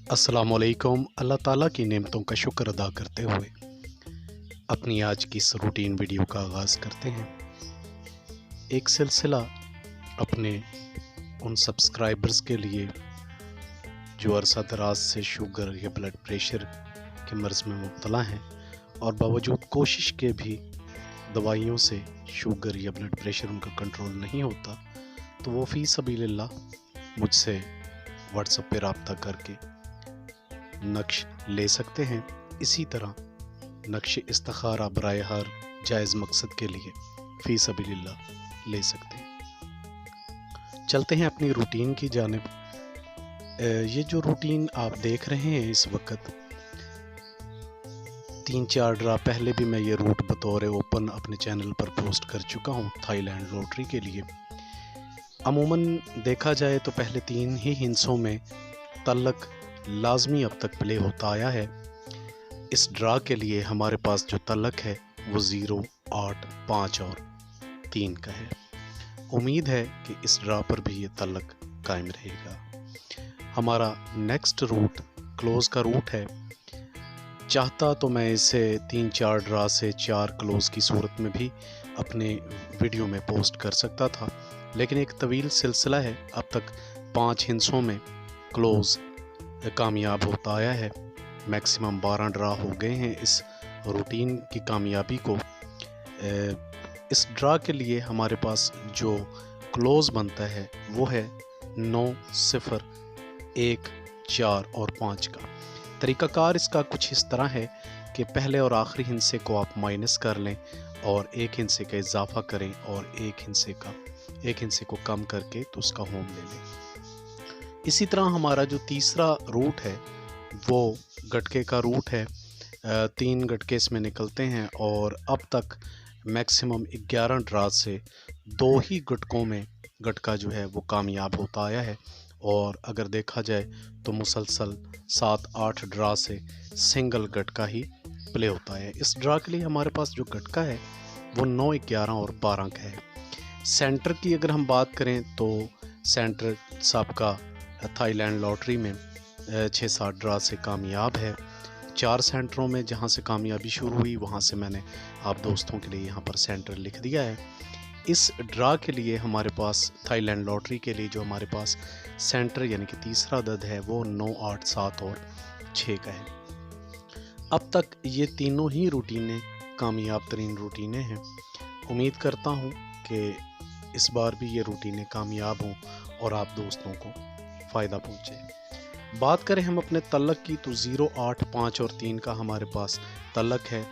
अस्सलाम वालेकुम। अल्लाह ताला की नेमतों का शुक्र अदा करते हुए अपनी आज की इस रूटीन वीडियो का आगाज़ करते हैं। एक सिलसिला अपने उन सब्सक्राइबर्स के लिए जो अरसा दराज से शुगर या ब्लड प्रेशर के मर्ज़ में मुब्तला हैं और बावजूद कोशिश के भी दवाइयों से शुगर या ब्लड प्रेशर उनका कंट्रोल नहीं होता, तो वो फ़ी सबीलिल्लाह मुझसे व्हाट्सएप पे रब्ता करके नक्श ले सकते हैं। इसी तरह नक्श इस्तिखारा बराए हर जायज़ मकसद के लिए फ़ी सबीलिल्लाह ले सकते हैं। चलते हैं अपनी रूटीन की जानिब। ये जो रूटीन आप देख रहे हैं इस वक्त, 3-4 ड्रा पहले भी मैं ये रूट बतौर ओपन अपने चैनल पर पोस्ट कर चुका हूँ थाईलैंड लॉटरी के लिए। अमूमन देखा जाए तो पहले 3 ही हिस्सों में तल्लक लाजमी अब तक प्ले होता आया है। इस ड्रा के लिए हमारे पास जो तल्लक है वो 0, 8, 5 और 3 का है। उम्मीद है कि इस ड्रा पर भी ये तल्लक कायम रहेगा। हमारा नेक्स्ट रूट क्लोज़ का रूट है। चाहता तो मैं इसे 3-4 ड्रा से 4 क्लोज़ की सूरत में भी अपने वीडियो में पोस्ट कर सकता था, लेकिन एक तवील सिलसिला है। अब तक 5 हिस्सों में क्लोज़ कामयाब होता आया है। मैक्सिमम 12 ड्रा हो गए हैं इस रूटीन की कामयाबी को। इस ड्रा के लिए हमारे पास जो क्लोज़ बनता है वो है 9, 0, 1, 4 और 5 का। तरीक़ाकार इसका कुछ इस तरह है कि पहले और आखिरी हिस्से को आप माइनस कर लें और एक हिस्से का इजाफा करें और एक हिस्से को कम करके तो उसका होम ले लें। इसी तरह हमारा जो तीसरा रूट है वो गटके का रूट है। 3 गटके इसमें निकलते हैं और अब तक मैक्सिमम 11 ड्रा से 2 ही गटकों में गटका जो है वो कामयाब होता आया है। और अगर देखा जाए तो मुसलसल 7-8 ड्रा से सिंगल गटका ही प्ले होता है। इस ड्रा के लिए हमारे पास जो गटका है वो 9, 11 और 12 का है। सेंटर की अगर हम बात करें तो सेंटर सबका थाईलैंड लॉटरी में 6-7 ड्रा से कामयाब है। 4 सेंटरों में जहां से कामयाबी शुरू हुई वहां से मैंने आप दोस्तों के लिए यहां पर सेंटर लिख दिया है। इस ड्रा के लिए हमारे पास थाईलैंड लॉटरी के लिए जो हमारे पास सेंटर यानी कि तीसरा अदद है वो 9, 8, 7 और 6 का है। अब तक ये तीनों ही रूटीनें कामयाब तरीन रूटीनें हैं। उम्मीद करता हूँ कि इस बार भी ये रूटीनें कामयाब हों और आप दोस्तों को फ़ायदा पहुँचे। बात करें हम अपने तल्लक की तो 0, 8, 5 और 3 का हमारे पास तल्लक है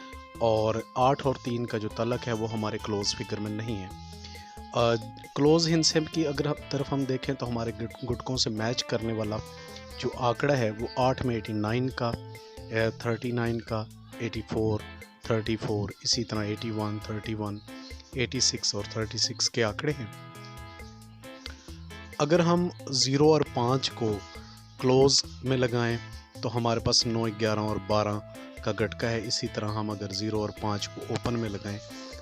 और 8 और 3 का जो तल्लक है वो हमारे क्लोज़ फिगर में नहीं है। क्लोज़ हिस्से की अगर तरफ हम देखें तो हमारे गुटकों से मैच करने वाला जो आंकड़ा है वो 8 में 89 का, 39 का, 84, 34, इसी तरह 81, 31, 86 और 36 के आंकड़े हैं। अगर हम 0 और 5 को क्लोज़ में लगाएं तो हमारे पास 9, 11 और 12 का गटका है। इसी तरह हम अगर 0 और 5 को ओपन में लगाएं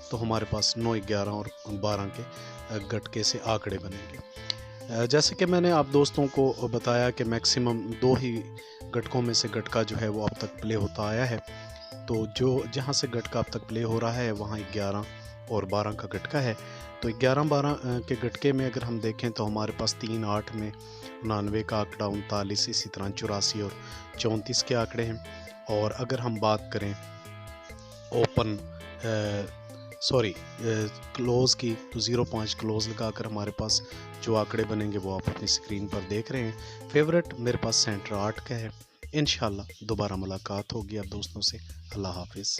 तो हमारे पास 9, 11 और 12 के गटके से आंकड़े बनेंगे। जैसे कि मैंने आप दोस्तों को बताया कि मैक्सिमम 2 ही गटकों में से गटका जो है वो अब तक प्ले होता आया है। तो जहाँ से गटका अब तक प्ले हो रहा है वहाँ 11 और 12 का गटका है। तो 11-12 के गटके में अगर हम देखें तो हमारे पास 3, 8 में 99 का आंकड़ा, 39, इसी तरह 84 और 34 के आंकड़े हैं। और अगर हम बात करें क्लोज़ की तो 0-5 क्लोज़ लगाकर हमारे पास जो आंकड़े बनेंगे वो आप अपनी स्क्रीन पर देख रहे हैं। फेवरेट मेरे पास सेंटर 8 का है। इंशाल्लाह दोबारा मुलाकात होगी आप दोस्तों से। अल्लाह हाफिज़।